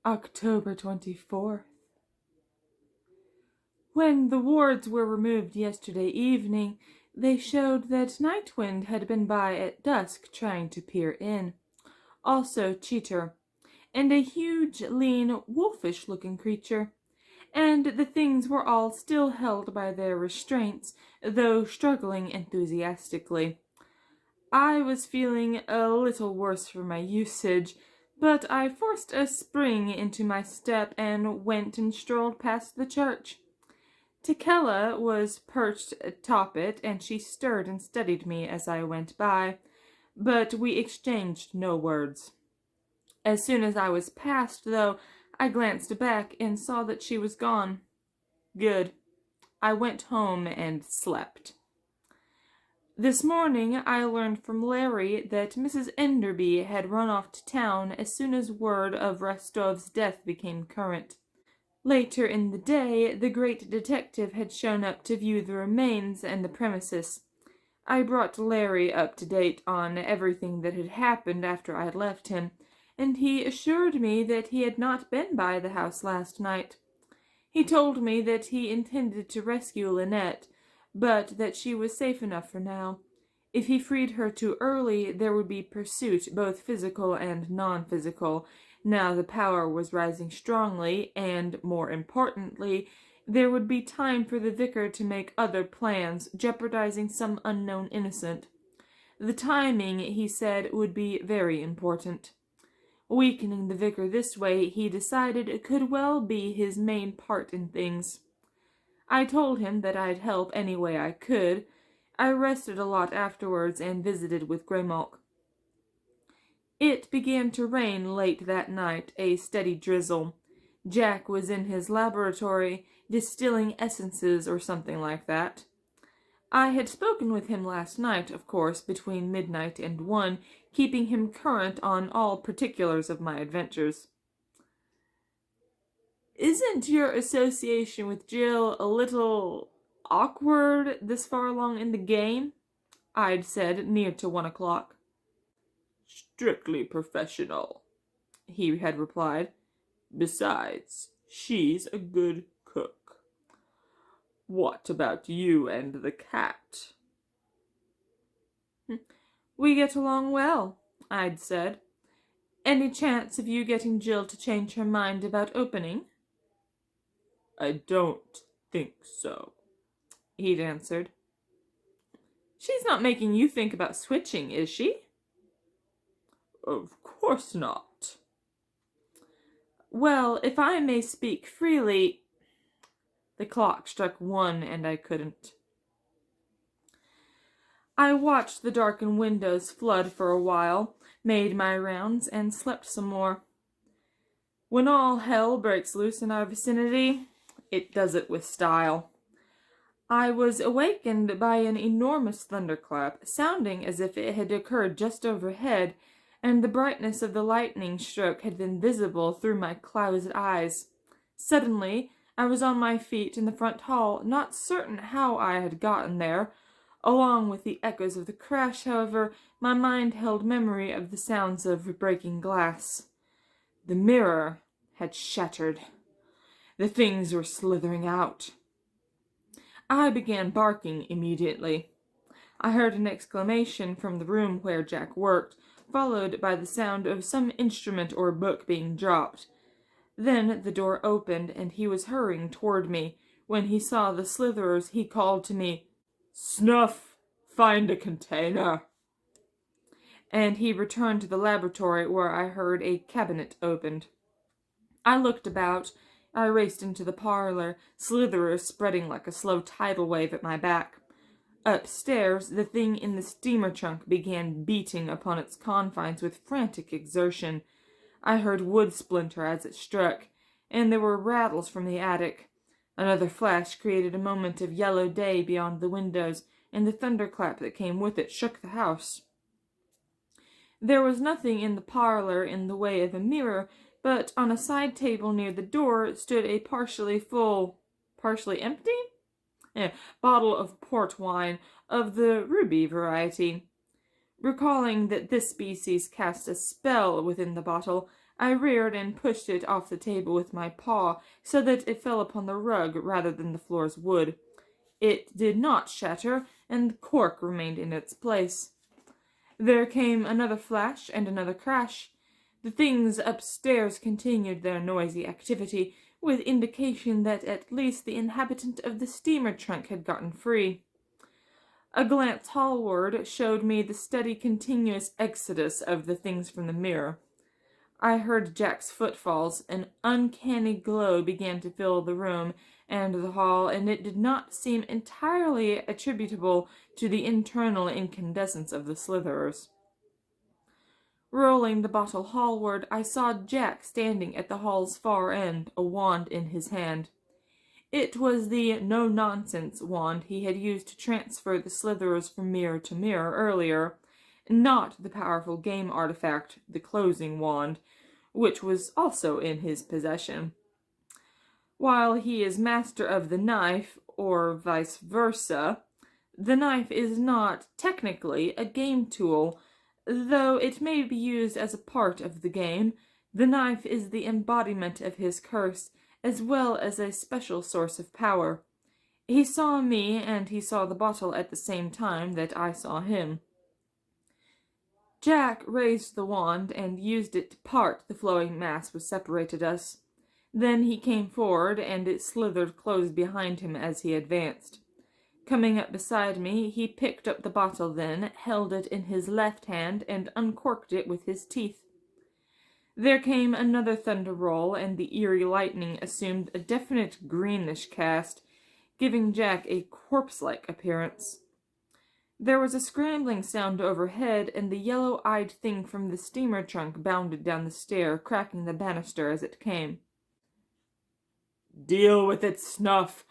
October 24th. When the wards were removed yesterday evening, they showed that Nightwind had been by at dusk trying to peer in. Also Cheater, and a huge, lean, wolfish-looking creature. And the things were all still held by their restraints, though struggling enthusiastically. I was feeling a little worse for my usage, but I forced a spring into my step and went and strolled past the church. Tekela was perched atop it, and she stirred and studied me as I went by, but we exchanged no words. As soon as I was past, though, I glanced back and saw that she was gone. Good. I went home and slept. This morning I learned from Larry that Mrs. Enderby had run off to town as soon as word of Rostov's death became current. Later in the day, the great detective had shown up to view the remains and the premises. I brought Larry up to date on everything that had happened after I had left him, and he assured me that he had not been by the house last night. He told me that he intended to rescue Lynette, but that she was safe enough for now. If he freed her too early, there would be pursuit, both physical and non-physical. Now the power was rising strongly, and, more importantly, there would be time for the vicar to make other plans, jeopardizing some unknown innocent. The timing, he said, would be very important. Weakening the vicar this way, he decided, could well be his main part in things. I told him that I'd help any way I could. I rested a lot afterwards and visited with Greymalk. It began to rain late that night, a steady drizzle. Jack was in his laboratory, distilling essences or something like that. I had spoken with him last night, of course, between midnight and 1, keeping him current on all particulars of my adventures. "Isn't your association with Jill a little awkward this far along in the game?" I'd said, near to 1 o'clock. "Strictly professional," he had replied. "Besides, she's a good cook. What about you and the cat?" "We get along well," I'd said. "Any chance of you getting Jill to change her mind about opening?" "I don't think so," he'd answered. "She's not making you think about switching, is she?" "Of course not." "Well, if I may speak freely—" The clock struck 1 and I couldn't. I watched the darkened windows flood for a while, made my rounds, and slept some more. When all hell breaks loose in our vicinity, it does it with style. I was awakened by an enormous thunderclap, sounding as if it had occurred just overhead, and the brightness of the lightning stroke had been visible through my closed eyes. Suddenly, I was on my feet in the front hall, not certain how I had gotten there. Along with the echoes of the crash, however, my mind held memory of the sounds of breaking glass. The mirror had shattered. The things were slithering out. I began barking immediately. I heard an exclamation from the room where Jack worked, followed by the sound of some instrument or book being dropped. Then the door opened, and he was hurrying toward me. When he saw the slitherers, he called to me, "Snuff, find a container." And he returned to the laboratory, where I heard a cabinet opened. I looked about. I raced into the parlor, slitherers spreading like a slow tidal wave at my back. Upstairs, the thing in the steamer trunk began beating upon its confines with frantic exertion. I heard wood splinter as it struck, and there were rattles from the attic. Another flash created a moment of yellow day beyond the windows, and the thunderclap that came with it shook the house. There was nothing in the parlor in the way of a mirror, but on a side table near the door stood a partially empty bottle of port wine of the ruby variety. Recalling that this species cast a spell within the bottle, I reared and pushed it off the table with my paw so that it fell upon the rug rather than the floor's wood. It did not shatter, and the cork remained in its place. There came another flash and another crash. The things upstairs continued their noisy activity, with indication that at least the inhabitant of the steamer trunk had gotten free. A glance hallward showed me the steady, continuous exodus of the things from the mirror. I heard Jack's footfalls. An uncanny glow began to fill the room and the hall, and it did not seem entirely attributable to the internal incandescence of the slitherers. Rolling the bottle hallward, I saw Jack standing at the hall's far end, a wand in his hand. It was the no-nonsense wand he had used to transfer the slitherers from mirror to mirror earlier, not the powerful game artifact, the closing wand, which was also in his possession. While he is master of the knife, or vice versa, the knife is not technically a game tool. Though it may be used as a part of the game, the knife is the embodiment of his curse, as well as a special source of power. He saw me, and he saw the bottle at the same time that I saw him. Jack raised the wand and used it to part the flowing mass which separated us. Then he came forward, and it slithered closed behind him as he advanced. Coming up beside me, he picked up the bottle then, held it in his left hand, and uncorked it with his teeth. There came another thunder roll, and the eerie lightning assumed a definite greenish cast, giving Jack a corpse-like appearance. There was a scrambling sound overhead, and the yellow-eyed thing from the steamer trunk bounded down the stair, cracking the banister as it came. "Deal with it, Snuff,"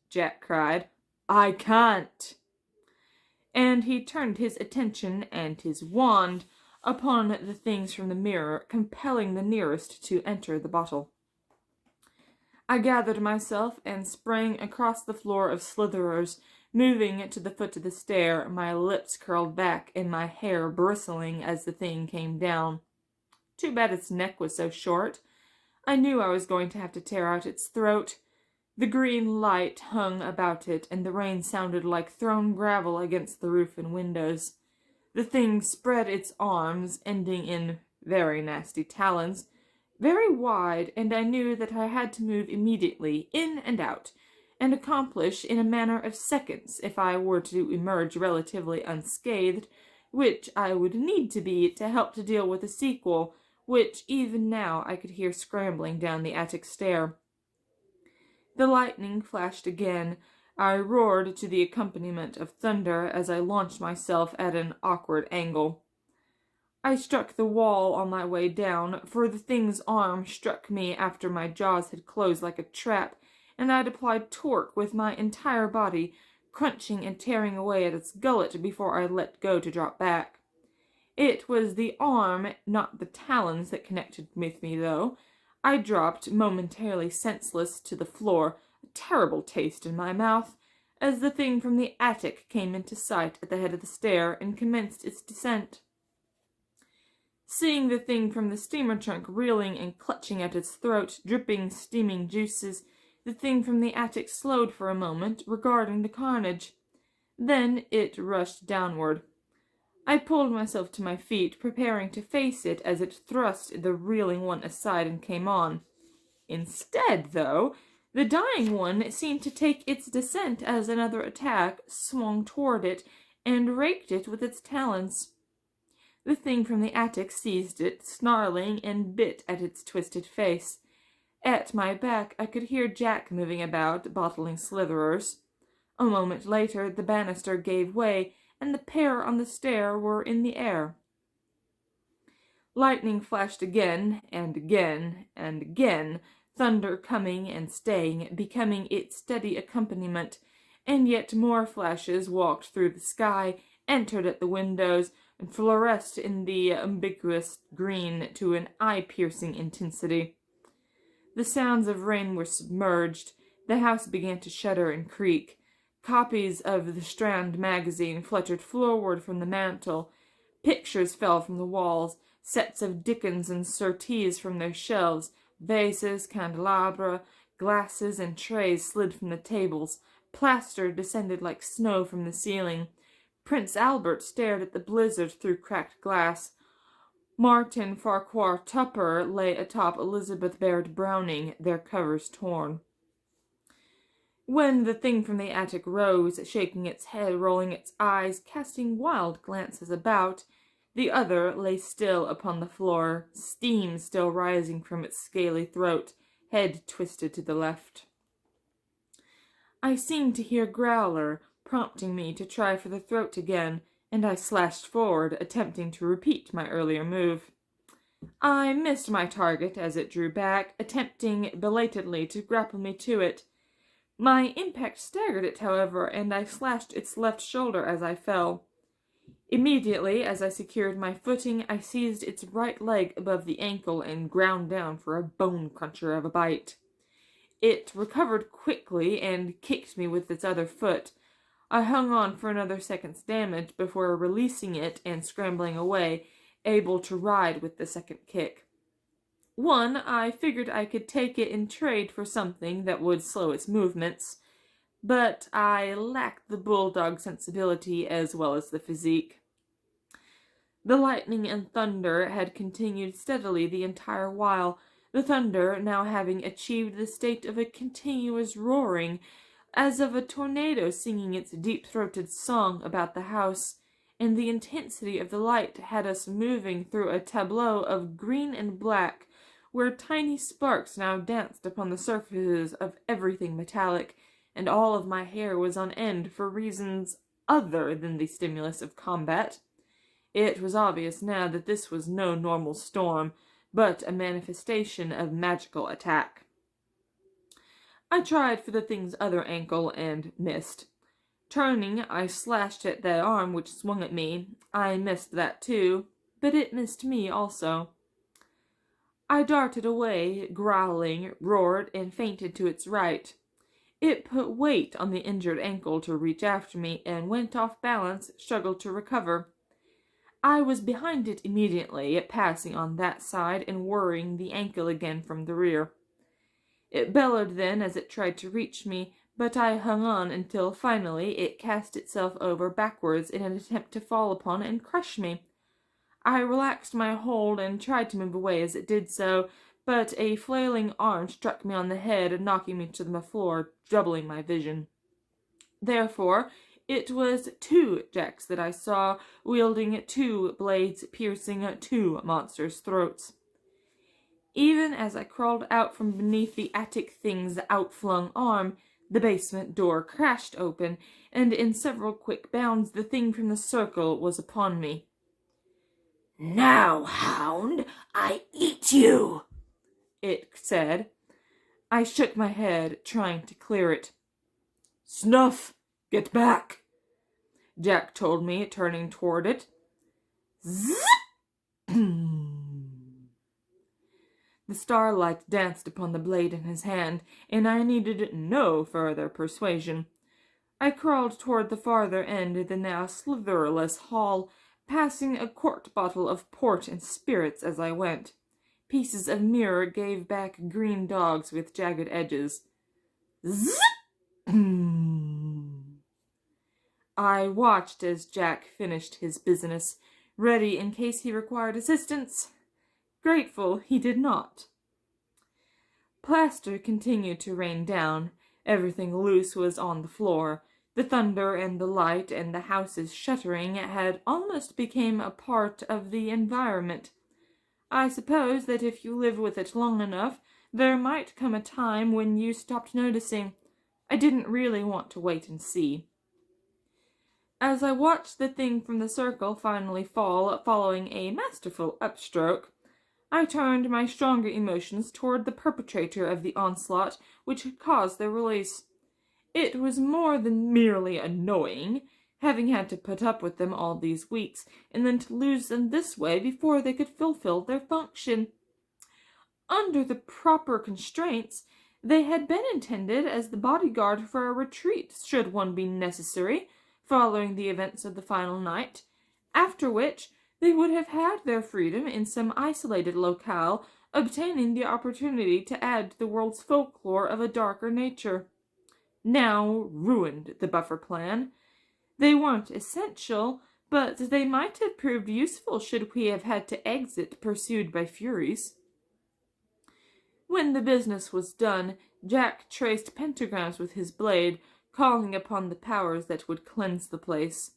Jack cried. "I can't." And he turned his attention and his wand upon the things from the mirror, compelling the nearest to enter the bottle. I gathered myself and sprang across the floor of slitherers, moving to the foot of the stair, my lips curled back and my hair bristling as the thing came down. Too bad its neck was so short. I knew I was going to have to tear out its throat. The green light hung about it, and the rain sounded like thrown gravel against the roof and windows. The thing spread its arms, ending in very nasty talons, very wide, and I knew that I had to move immediately, in and out, and accomplish in a matter of seconds if I were to emerge relatively unscathed, which I would need to be to help to deal with the sequel, which even now I could hear scrambling down the attic stair. The lightning flashed again. I roared to the accompaniment of thunder as I launched myself at an awkward angle. I struck the wall on my way down, for the thing's arm struck me after my jaws had closed like a trap, and I'd applied torque with my entire body, crunching and tearing away at its gullet before I let go to drop back. It was the arm, not the talons, that connected with me, though. I dropped, momentarily senseless, to the floor, a terrible taste in my mouth, as the thing from the attic came into sight at the head of the stair and commenced its descent. Seeing the thing from the steamer trunk reeling and clutching at its throat, dripping steaming juices, the thing from the attic slowed for a moment, regarding the carnage. Then it rushed downward. I pulled myself to my feet, preparing to face it as it thrust the reeling one aside and came on. Instead, though, the dying one seemed to take its descent as another attack, swung toward it, and raked it with its talons. The thing from the attic seized it, snarling, and bit at its twisted face. At my back, I could hear Jack moving about, bottling slitherers. A moment later, the banister gave way, and the pair on the stair were in the air. Lightning flashed again, and again, and again, thunder coming and staying, becoming its steady accompaniment, and yet more flashes walked through the sky, entered at the windows, and fluoresced in the ubiquitous green to an eye-piercing intensity. The sounds of rain were submerged. The house began to shudder and creak. Copies of the Strand magazine fluttered floorward from the mantel. Pictures fell from the walls. Sets of Dickens and Surtees from their shelves, vases, candelabra, glasses, and trays slid from the tables. Plaster descended like snow from the ceiling. Prince Albert stared at the blizzard through cracked glass. Martin Farquhar Tupper lay atop Elizabeth Barrett Browning, their covers torn. When the thing from the attic rose, shaking its head, rolling its eyes, casting wild glances about, the other lay still upon the floor, steam still rising from its scaly throat, head twisted to the left. I seemed to hear Growler prompting me to try for the throat again, and I slashed forward, attempting to repeat my earlier move. I missed my target as it drew back, attempting belatedly to grapple me to it. My impact staggered it, however, and I slashed its left shoulder as I fell. Immediately, as I secured my footing, I seized its right leg above the ankle and ground down for a bone-cruncher of a bite. It recovered quickly and kicked me with its other foot. I hung on for another second's damage before releasing it and scrambling away, able to ride with the second kick. I figured I could take it in trade for something that would slow its movements, but I lacked the bulldog sensibility as well as the physique. The lightning and thunder had continued steadily the entire while, the thunder now having achieved the state of a continuous roaring, as of a tornado singing its deep-throated song about the house, and the intensity of the light had us moving through a tableau of green and black, where tiny sparks now danced upon the surfaces of everything metallic, and all of my hair was on end for reasons other than the stimulus of combat. It was obvious now that this was no normal storm, but a manifestation of magical attack. I tried for the thing's other ankle and missed. Turning, I slashed at that arm which swung at me. I missed that too, but it missed me also. I darted away, growling, roared, and fainted to its right. It put weight on the injured ankle to reach after me, and went off balance, struggled to recover. I was behind it immediately, passing on that side and worrying the ankle again from the rear. It bellowed then as it tried to reach me, but I hung on until finally it cast itself over backwards in an attempt to fall upon and crush me. I relaxed my hold and tried to move away as it did so, but a flailing arm struck me on the head, knocking me to the floor, doubling my vision. Therefore, it was 2 Jacks that I saw, wielding 2 blades, piercing 2 monsters' throats. Even as I crawled out from beneath the attic thing's outflung arm, the basement door crashed open, and in several quick bounds the thing from the circle was upon me. "Now, hound, I eat you," it said. I shook my head, trying to clear it. "Snuff, get back," Jack told me, turning toward it. Zip! The starlight danced upon the blade in his hand, and I needed no further persuasion. I crawled toward the farther end of the now slitherless hall, passing a quart bottle of port and spirits as I went. Pieces of mirror gave back green dogs with jagged edges. Zip! I watched as Jack finished his business, ready in case he required assistance. Grateful he did not. Plaster continued to rain down. Everything loose was on the floor. The thunder and the light and the house's shuttering had almost become a part of the environment. I suppose that if you live with it long enough, there might come a time when you stopped noticing. I didn't really want to wait and see. As I watched the thing from the circle finally fall, following a masterful upstroke, I turned my stronger emotions toward the perpetrator of the onslaught which had caused their release. It was more than merely annoying, having had to put up with them all these weeks, and then to lose them this way before they could fulfill their function. Under the proper constraints, they had been intended as the bodyguard for a retreat, should one be necessary, following the events of the final night, after which they would have had their freedom in some isolated locale, obtaining the opportunity to add to the world's folklore of a darker nature. Now ruined the buffer plan. They weren't essential, but they might have proved useful should we have had to exit pursued by furies. When the business was done, Jack traced pentagrams with his blade, calling upon the powers that would cleanse the place.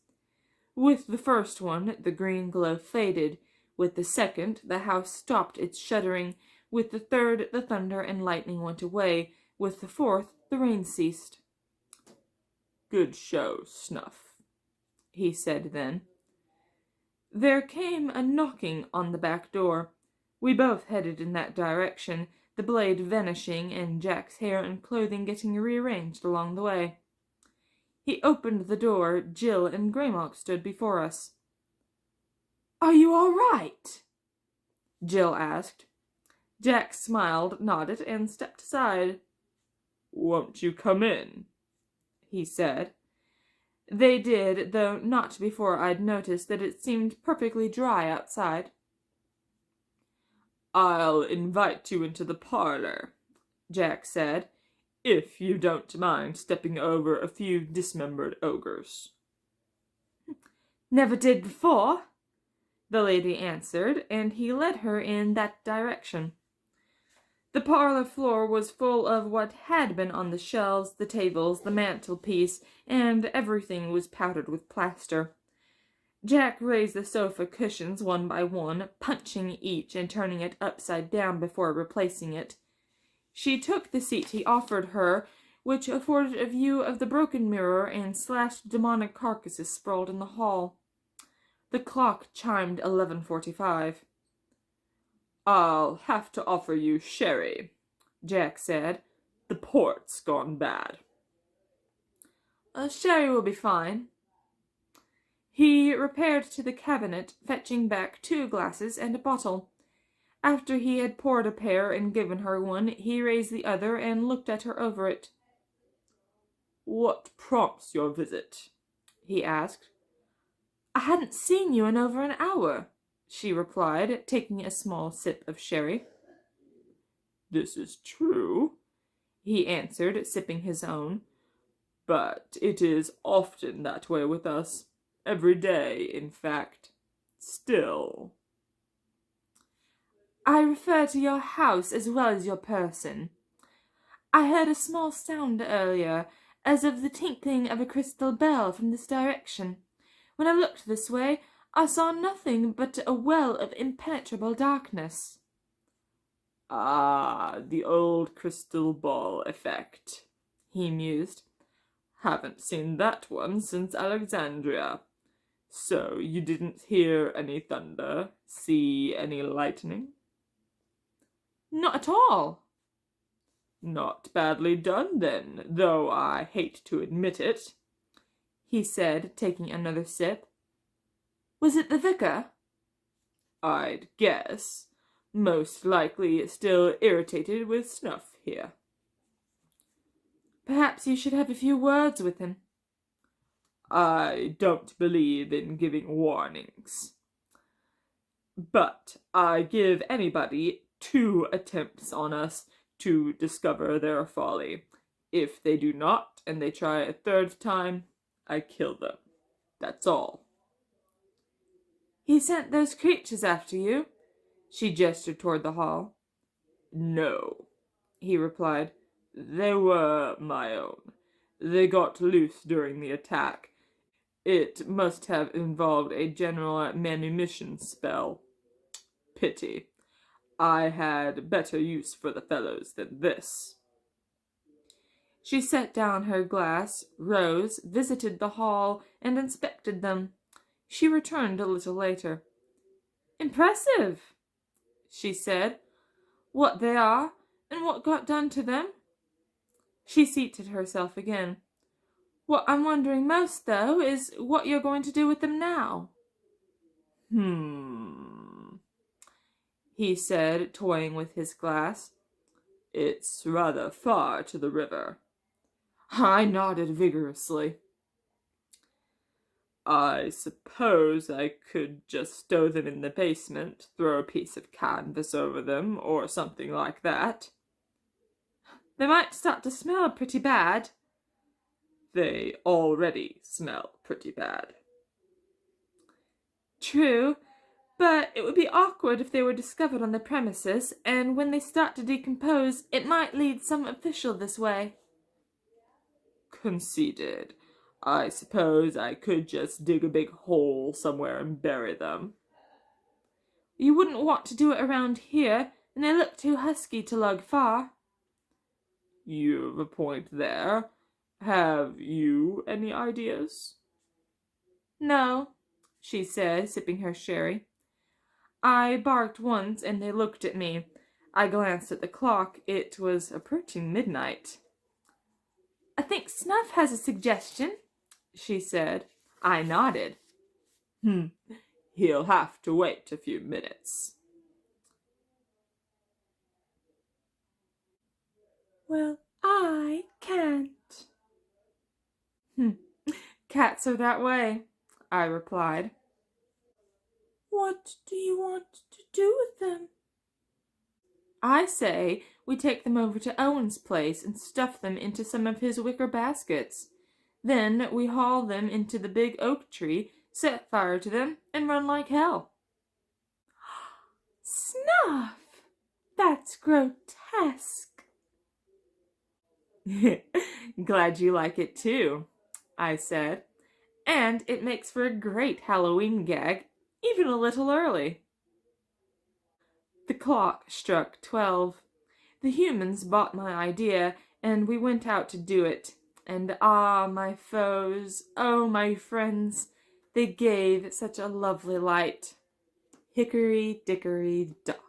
With the first one, the green glow faded. With the second, the house stopped its shuddering. With the third, the thunder and lightning went away. With the fourth, the rain ceased. "Good show, Snuff," he said then. There came a knocking on the back door. We both headed in that direction, the blade vanishing and Jack's hair and clothing getting rearranged along the way. He opened the door. Jill and Greymock stood before us. "Are you all right?" Jill asked. Jack smiled, nodded, and stepped aside. "Won't you come in?" he said. They did, though not before I'd noticed that it seemed perfectly dry outside. "I'll invite you into the parlor," Jack said, "if you don't mind stepping over a few dismembered ogres." "Never did before," the lady answered, and he led her in that direction. The parlor floor was full of what had been on the shelves, the tables, the mantelpiece, and everything was powdered with plaster. Jack raised the sofa cushions one by one, punching each and turning it upside down before replacing it. She took the seat he offered her, which afforded a view of the broken mirror and slashed demonic carcasses sprawled in the hall. The clock chimed 11:45. "I'll have to offer you sherry," Jack said. "The port's gone bad." Sherry will be fine." He repaired to the cabinet, fetching back 2 glasses and a bottle. After he had poured a pair and given her one, he raised the other and looked at her over it. "What prompts your visit?" he asked. "I hadn't seen you in over an hour," she replied, taking a small sip of sherry. "This is true," he answered, sipping his own. "But it is often that way with us. Every day, in fact. Still." "I refer to your house as well as your person. I heard a small sound earlier, as of the tinkling of a crystal bell from this direction. When I looked this way, I saw nothing but a well of impenetrable darkness." "Ah, the old crystal ball effect," he mused. "Haven't seen that one since Alexandria. So you didn't hear any thunder, see any lightning?" "Not at all." "Not badly done, then, though I hate to admit it," he said, taking another sip. "Was it the vicar?" "I'd guess. Most likely still irritated with Snuff here." "Perhaps you should have a few words with him." "I don't believe in giving warnings. But I give anybody 2 attempts on us to discover their folly. If they do not, and they try a 3rd time, I kill them. That's all." "He sent those creatures after you?" She gestured toward the hall. "No," he replied. "They were my own. They got loose during the attack. It must have involved a general manumission spell. Pity. I had better use for the fellows than this." She set down her glass, rose, visited the hall, and inspected them. She returned a little later. "Impressive," she said. "What they are, and what got done to them." She seated herself again. "What I'm wondering most, though, is what you're going to do with them now." He said, toying with his glass. "It's rather far to the river." I nodded vigorously. I suppose I could just stow them in the basement, throw a piece of canvas over them, or something like that. They might start to smell pretty bad. They already smell pretty bad. True, but it would be awkward if they were discovered on the premises, and when they start to decompose, it might lead some official this way. Conceded. I suppose I could just dig a big hole somewhere and bury them. You wouldn't want to do it around here, and they look too husky to lug far. You've a point there. Have you any ideas? No, she said, sipping her sherry. I barked once, and they looked at me. I glanced at the clock. It was approaching midnight. I think Snuff has a suggestion, she said. I nodded. He'll have to wait a few minutes. Well, I can't. Cats are that way, I replied. What do you want to do with them? I say we take them over to Owen's place and stuff them into some of his wicker baskets. Then we haul them into the big oak tree, set fire to them, and run like hell. Snuff! That's grotesque. Glad you like it too, I said. And it makes for a great Halloween gag, even a little early. The clock struck 12. The humans bought my idea, and we went out to do it. And ah, my foes, oh, my friends, they gave such a lovely light. Hickory dickory dock.